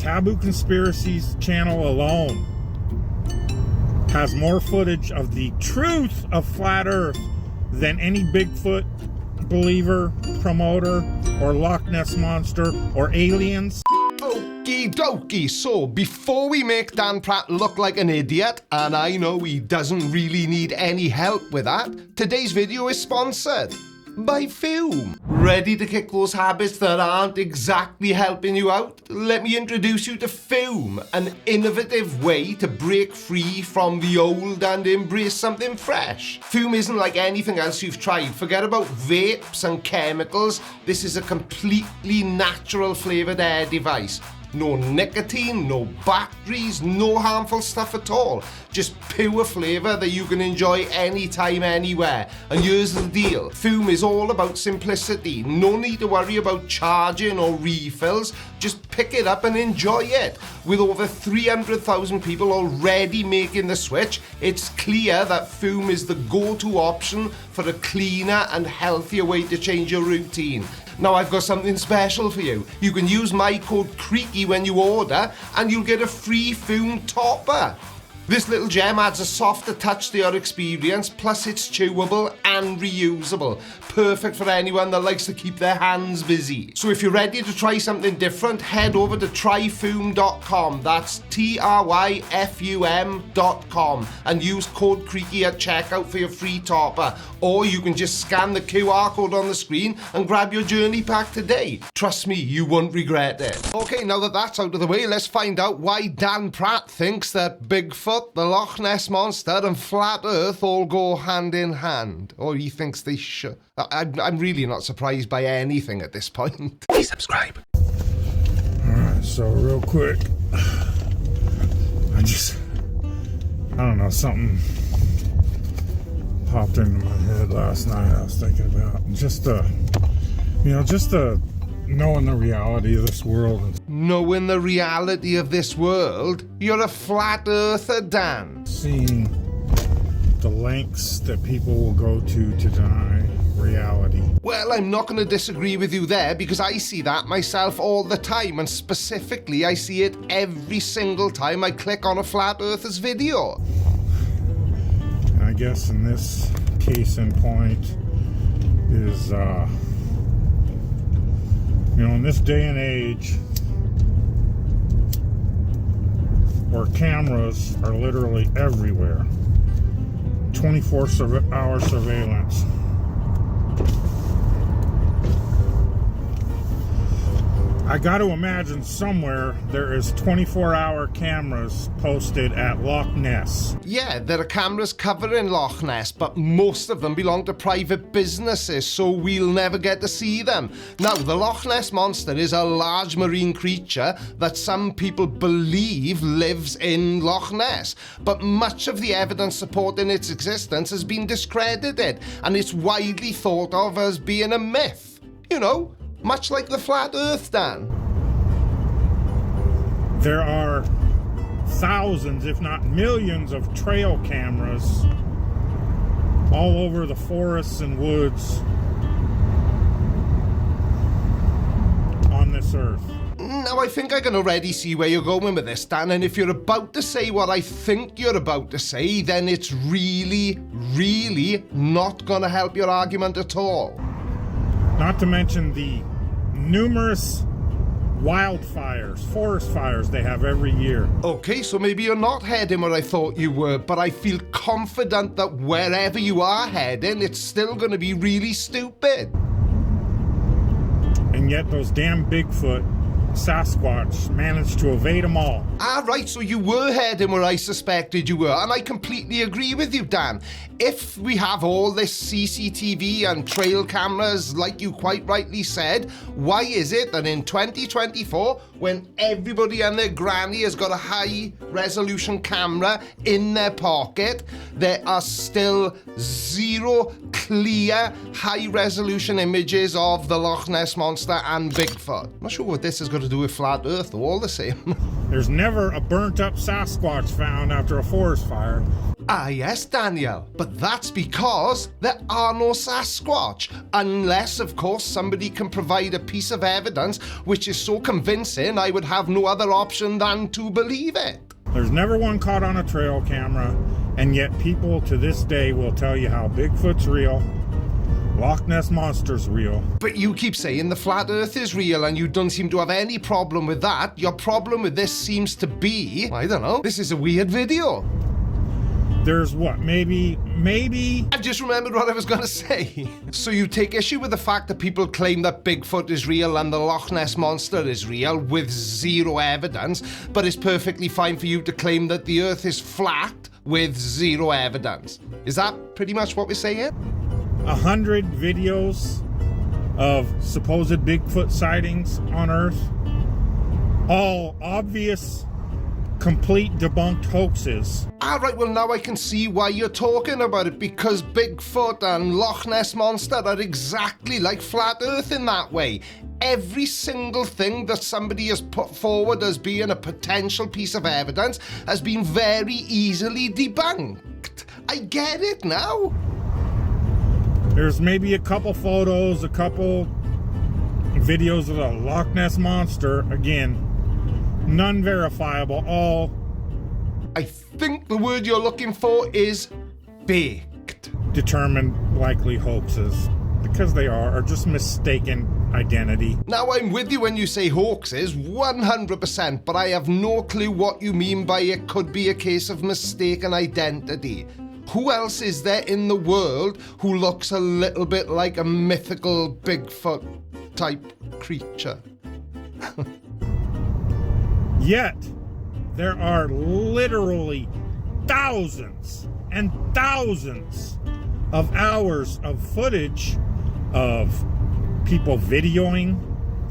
Taboo Conspiracies channel alone has more footage of the truth of flat Earth than any Bigfoot believer, promoter, or Lochness monster, or aliens. Okie-dokie, so before we make Dan Pratt look like an idiot, and I know he doesn't really need any help with that, today's video is sponsored by Fume. Ready to kick those habits that aren't exactly helping you out? Let me introduce you to Fume, an innovative way to break free from the old and embrace something fresh. Fume isn't like anything else you've tried. Forget about vapes and chemicals. This is a completely natural flavored air device. No nicotine, no batteries, no harmful stuff at all. Just pure flavour that you can enjoy anytime, anywhere. And here's the deal. Fume is all about simplicity. No need to worry about charging or refills. Just pick it up and enjoy it. With over 300,000 people already making the switch, it's clear that Fume is the go-to option for a cleaner and healthier way to change your routine. Now I've got something special for you. You can use my code Creaky when you order and you'll get a free Fume topper. This little gem adds a softer touch to your experience, plus it's chewable and reusable. Perfect for anyone that likes to keep their hands busy. So if you're ready to try something different, head over to tryfum.com. That's tryfum.com and use code Creaky at checkout for your free topper. Or you can just scan the QR code on the screen and grab your journey pack today. Trust me, you won't regret it. Okay, now that that's out of the way, let's find out why Dan Pratt thinks that Bigfoot, the Loch Ness Monster, and flat Earth all go hand in hand. Or he thinks they should. I'm really not surprised by anything at this point. Please subscribe. Alright, so real quick, I don't know, something popped into my head last night. I was thinking about just knowing the reality of this world. Knowing the reality of this world? You're a flat earther, Dan. Seeing the lengths that people will go to deny reality. Well, I'm not going to disagree with you there because I see that myself all the time, and specifically I see it every single time I click on a flat earther's video. And I guess in this case in point is, in this day and age where cameras are literally everywhere, 24-hour surveillance, I got to imagine somewhere there is 24-hour cameras posted at Loch Ness. Yeah, there are cameras covering Loch Ness, but most of them belong to private businesses, so we'll never get to see them. Now, the Loch Ness Monster is a large marine creature that some people believe lives in Loch Ness, but much of the evidence supporting its existence has been discredited, and it's widely thought of as being a myth. You know, much like the flat Earth, Dan. There are thousands, if not millions, of trail cameras all over the forests and woods on this earth. Now, I think I can already see where you're going with this, Dan, and if you're about to say what I think you're about to say, then it's really, really not gonna help your argument at all. Not to mention the numerous wildfires, forest fires they have every year. Okay, so maybe you're not heading where I thought you were, but I feel confident that wherever you are heading, it's still going to be really stupid. And yet those damn Bigfoot, Sasquatch managed to evade them all. Ah, right, so you were heading where I suspected you were, and I completely agree with you, Dan. If we have all this CCTV and trail cameras, like you quite rightly said, why is it that in 2024, when everybody and their granny has got a high-resolution camera in their pocket, there are still zero clear, high-resolution images of the Loch Ness Monster and Bigfoot? I'm not sure what this has got to do with flat Earth, though, all the same. There's never a burnt-up Sasquatch found after a forest fire. Ah yes, Daniel, but that's because there are no Sasquatch. Unless, of course, somebody can provide a piece of evidence which is so convincing I would have no other option than to believe it. There's never one caught on a trail camera, and yet people to this day will tell you how Bigfoot's real, Lochness Monster's real. But you keep saying the flat earth is real and you don't seem to have any problem with that. Your problem with this seems to be, I don't know, this is a weird video. There's what, maybe... I've just remembered what I was going to say. So you take issue with the fact that people claim that Bigfoot is real and the Loch Ness Monster is real with zero evidence, but it's perfectly fine for you to claim that the earth is flat with zero evidence. Is that pretty much what we're saying? 100 videos of supposed Bigfoot sightings on Earth, all obvious, complete debunked hoaxes. Alright, well now I can see why you're talking about it, because Bigfoot and Loch Ness Monster are exactly like flat earth in that way. Every single thing that somebody has put forward as being a potential piece of evidence has been very easily debunked. I get it now. There's maybe a couple photos, a couple videos of the Loch Ness Monster, again, none verifiable, all... I think the word you're looking for is baked. Determined likely hoaxes, because they are just mistaken identity. Now I'm with you when you say hoaxes, 100%, but I have no clue what you mean by it could be a case of mistaken identity. Who else is there in the world who looks a little bit like a mythical Bigfoot type creature? Yet, there are literally thousands and thousands of hours of footage of people videoing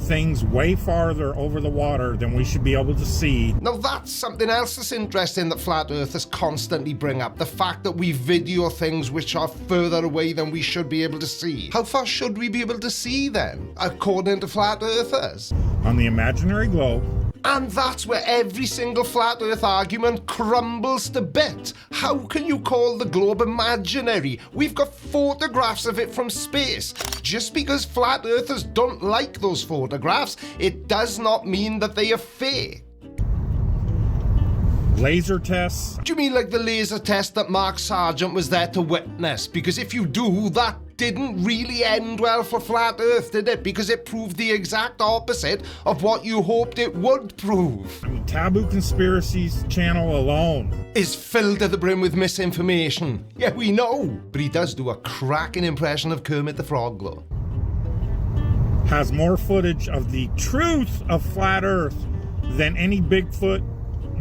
things way farther over the water than we should be able to see. Now that's something else that's interesting that flat earthers constantly bring up, the fact that we video things which are further away than we should be able to see. How far should we be able to see then, according to flat earthers? On the imaginary globe. And that's where every single flat earth argument crumbles to bits. How can you call the globe imaginary? We've got photographs of it from space. Just because flat earthers don't like those photographs, it does not mean that they are fake. Laser tests. Do you mean like the laser test that Mark Sargent was there to witness? Because if you do, that didn't really end well for flat earth, did it? Because it proved the exact opposite of what you hoped it would prove. I mean, Taboo Conspiracy's channel alone is filled to the brim with misinformation. Yeah, we know. But he does do a cracking impression of Kermit the Frog, though. Has more footage of the truth of flat earth than any Bigfoot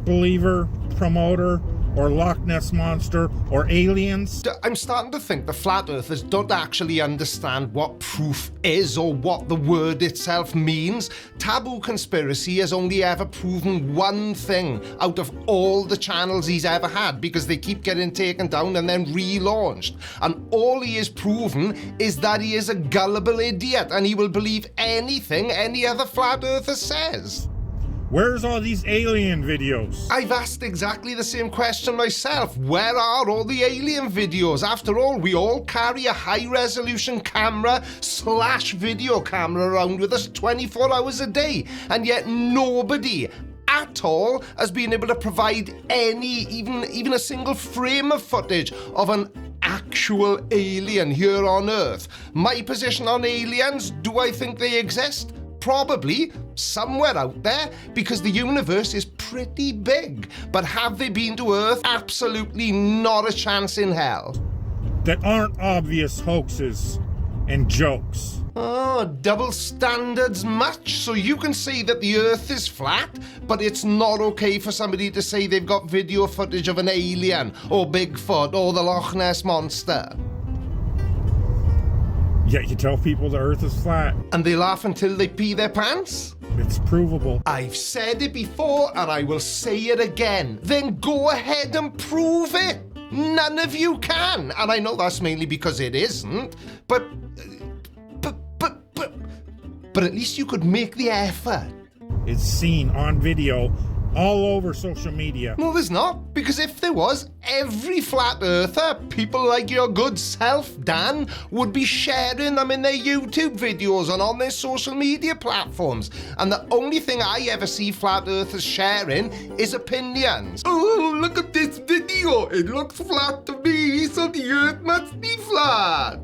believer, promoter, or Loch Ness Monster, or aliens. I'm starting to think the flat earthers don't actually understand what proof is or what the word itself means. Taboo Conspiracy has only ever proven one thing out of all the channels he's ever had, because they keep getting taken down and then relaunched. And all he has proven is that he is a gullible idiot and he will believe anything any other flat earther says. Where's all these alien videos? I've asked exactly the same question myself. Where are all the alien videos? After all, we all carry a high-resolution camera/video camera around with us 24 hours a day, and yet nobody at all has been able to provide even a single frame of footage of an actual alien here on Earth. My position on aliens, do I think they exist? Probably somewhere out there, because the universe is pretty big. But have they been to Earth? Absolutely not a chance in hell. That aren't obvious hoaxes and jokes. Oh, double standards much? So you can say that the Earth is flat, but it's not okay for somebody to say they've got video footage of an alien, or Bigfoot, or the Loch Ness Monster. Yet you tell people the Earth is flat. And they laugh until they pee their pants? It's provable. I've said it before and I will say it again. Then go ahead and prove it. None of you can. And I know that's mainly because it isn't. But at least you could make the effort. It's seen on video all over social media. No, there's not. Because if there was, every flat earther, people like your good self, Dan, would be sharing them in their YouTube videos and on their social media platforms. And the only thing I ever see flat earthers sharing is opinions. Oh, look at this video. It looks flat to me, so the earth must be flat.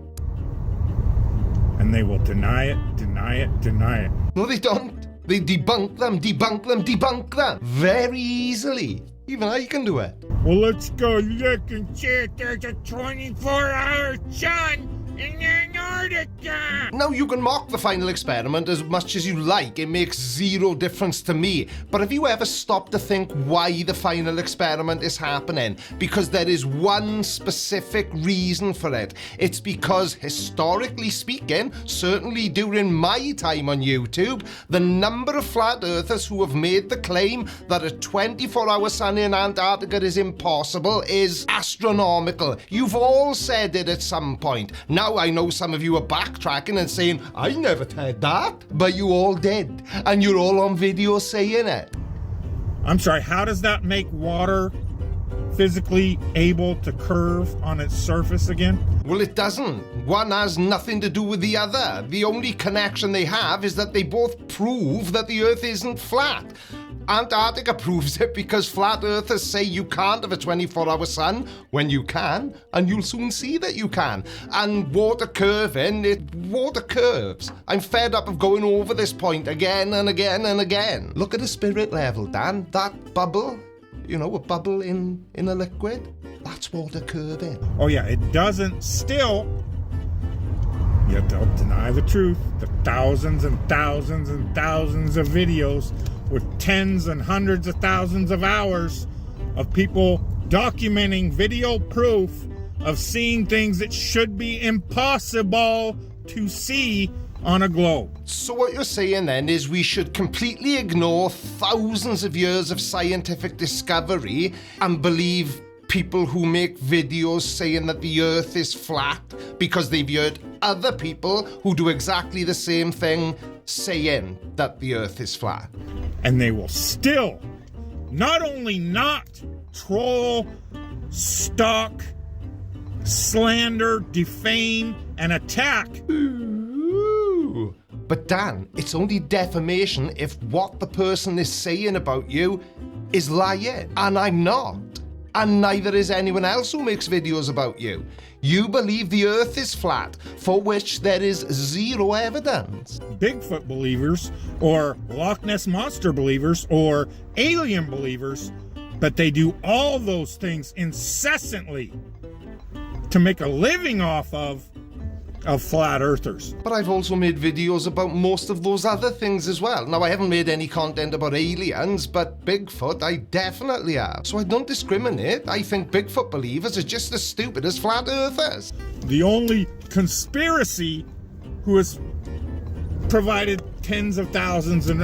And they will deny it, deny it, deny it. No, they don't. They debunk them, debunk them, debunk them. Very easily. Even I can do it. Well, let's go look and see if there's a 24-hour sun in Antarctica. Now, you can mock the final experiment as much as you like. It makes zero difference to me. But have you ever stopped to think why the final experiment is happening? Because there is one specific reason for it. It's because, historically speaking, certainly during my time on YouTube, the number of flat earthers who have made the claim that a 24-hour sun in Antarctica is impossible is astronomical. You've all said it at some point. Now I know some of you are backtracking and saying, I never said that. But you all did. And you're all on video saying it. I'm sorry, how does that make water physically able to curve on its surface again? Well, it doesn't. One has nothing to do with the other. The only connection they have is that they both prove that the Earth isn't flat. Antarctica proves it because flat earthers say you can't have a 24-hour sun when you can, and you'll soon see that you can. And water curving, water curves. I'm fed up of going over this point again and again and again. Look at the spirit level, Dan. That bubble, you know, a bubble in a liquid, that's water curving. Oh yeah, it doesn't still, yet they'll deny the truth. The thousands and thousands and thousands of videos with tens and hundreds of thousands of hours of people documenting video proof of seeing things that should be impossible to see on a globe. So what you're saying then is we should completely ignore thousands of years of scientific discovery and believe people who make videos saying that the Earth is flat because they've heard other people who do exactly the same thing saying that the Earth is flat. And they will still not only not troll, stalk, slander, defame, and attack. Ooh. But Dan, it's only defamation if what the person is saying about you is lying. And I'm not. And neither is anyone else who makes videos about you. You believe the Earth is flat, for which there is zero evidence. Bigfoot believers, or Lochness monster believers, or alien believers, but they do all those things incessantly to make a living off of flat earthers. But I've also made videos about most of those other things as well. Now, I haven't made any content about aliens, but Bigfoot I definitely have. So I don't discriminate. I think Bigfoot believers are just as stupid as flat earthers. The only conspiracy who has provided tens of thousands of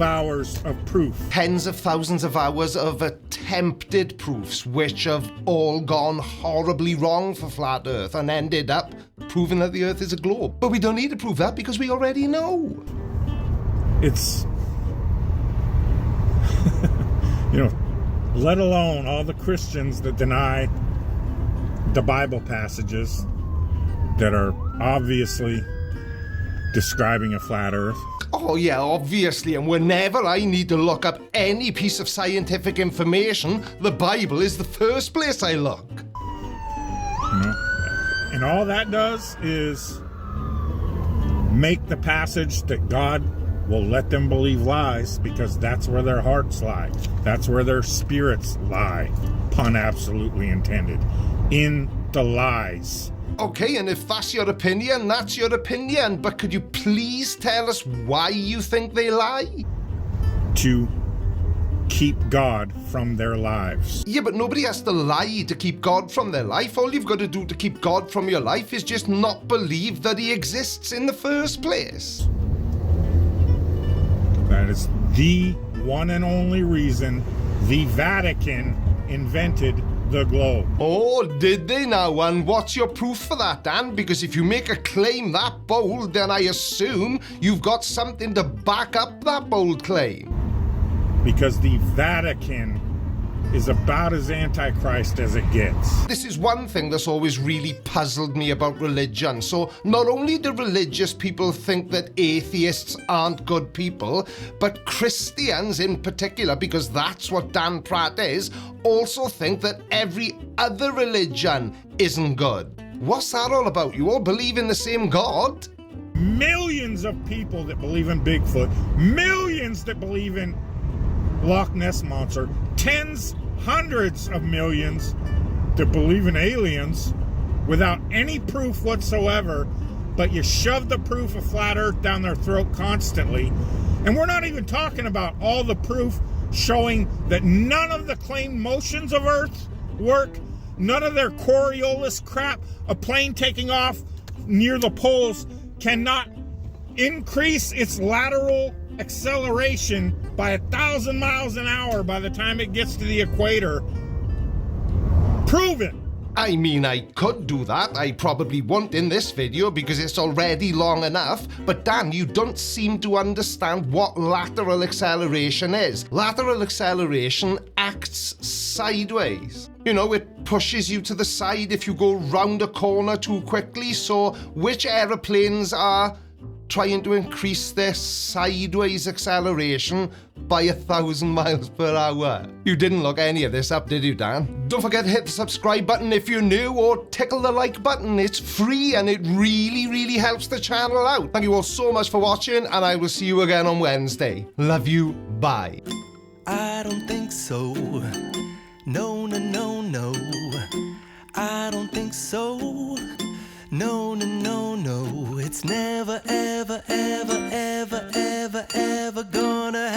hours of proof. Tens of thousands of hours of attempted proofs, which have all gone horribly wrong for flat Earth and ended up proving that the Earth is a globe. But we don't need to prove that because we already know. It's, let alone all the Christians that deny the Bible passages that are obviously describing a flat Earth. Oh yeah, obviously, and whenever I need to look up any piece of scientific information, the Bible is the first place I look. And all that does is make the passage that God will let them believe lies, because that's where their hearts lie. That's where their spirits lie, pun absolutely intended, in the lies. Okay, and if that's your opinion, that's your opinion. But could you please tell us why you think they lie? To keep God from their lives. Yeah, but nobody has to lie to keep God from their life. All you've got to do to keep God from your life is just not believe that he exists in the first place. That is the one and only reason the Vatican invented the globe. Oh, did they now? And what's your proof for that, Dan? Because if you make a claim that bold, then I assume you've got something to back up that bold claim. because the Vatican is about as antichrist as it gets. This is one thing that's always really puzzled me about religion. So not only do religious people think that atheists aren't good people, but Christians in particular, because that's what Dan Pratt is, also think that every other religion isn't good. What's that all about? You all believe in the same God? Millions of people that believe in Bigfoot, millions that believe in Lochness Monster, tens, hundreds of millions that believe in aliens without any proof whatsoever, but you shove the proof of flat earth down their throat constantly. And we're not even talking about all the proof showing that none of the claimed motions of earth work, none of their Coriolis crap, a plane taking off near the poles cannot increase its lateral acceleration by 1,000 miles an hour by the time it gets to the equator. Prove it. I mean, I could do that. I probably won't in this video because it's already long enough. But Dan, you don't seem to understand what lateral acceleration is. Lateral acceleration acts sideways. You know, it pushes you to the side if you go round a corner too quickly. So which aeroplanes are trying to increase their sideways acceleration by 1,000 miles per hour? You didn't look any of this up, did you, Dan? Don't forget to hit the subscribe button if you're new, or tickle the like button. It's free and it really, really helps the channel out. Thank you all so much for watching, and I will see you again on Wednesday. Love you. Bye. I don't think so. No, no, no, no. I don't think so. No, no, no, no. It's never, ever, ever, ever, ever, ever gonna happen.